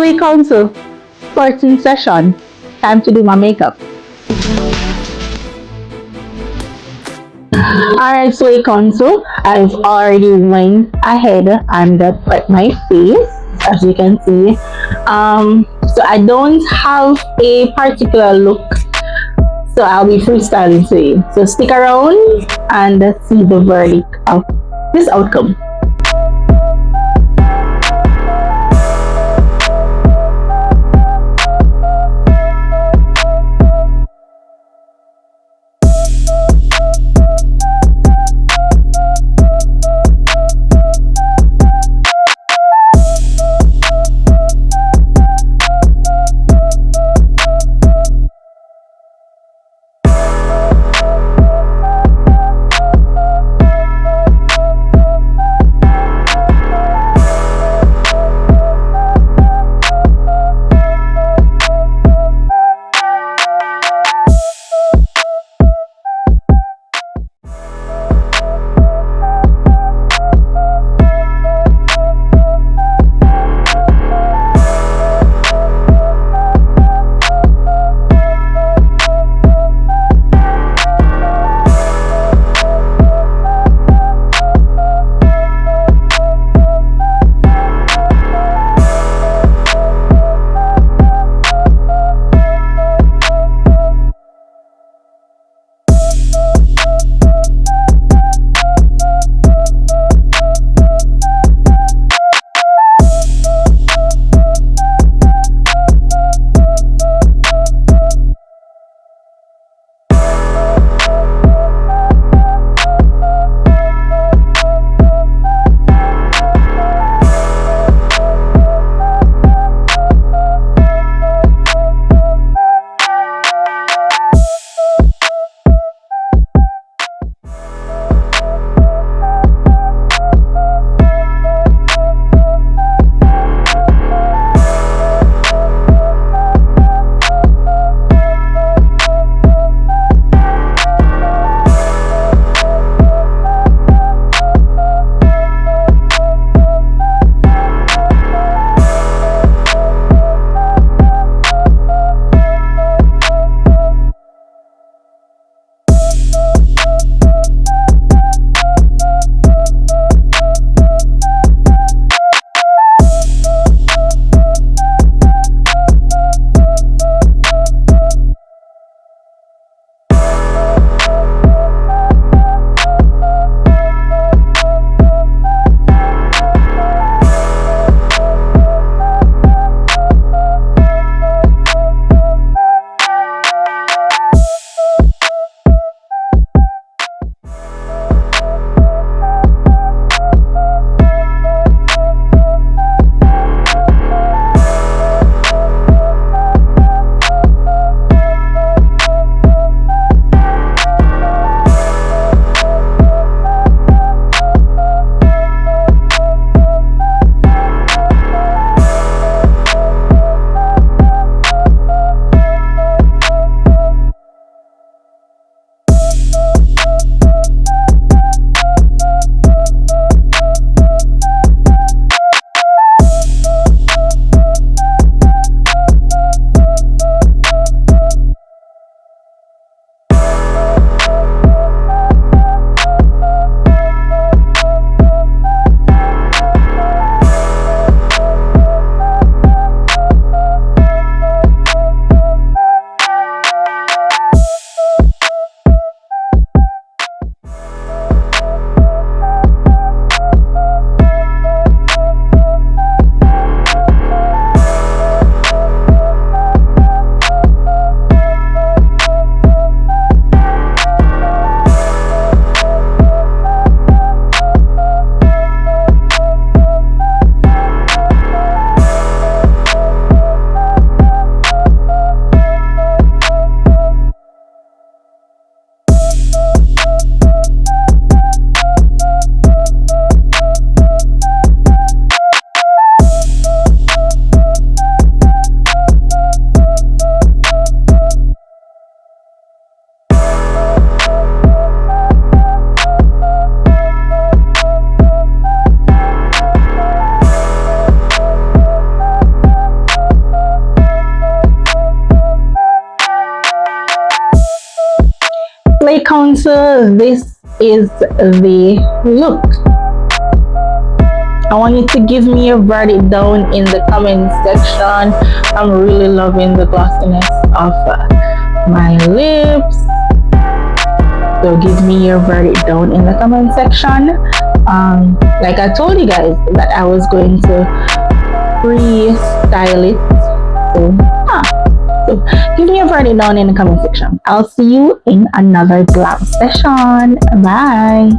We counsel. 14th session. Time to do my makeup. Alright, so we counsel. I've already went ahead and put my face, as you can see. So I don't have a particular look, so I'll be freestyling today. So stick around and see the verdict of this outcome. council, this is the look. I want you to give me a verdict down in the comment section. I'm really loving the glossiness of my lips. So give me your verdict down in the comment section. Like I told you guys that I was going to freestyle it. So give me a verdict down in the comment section. I'll see you in another glam session. Bye.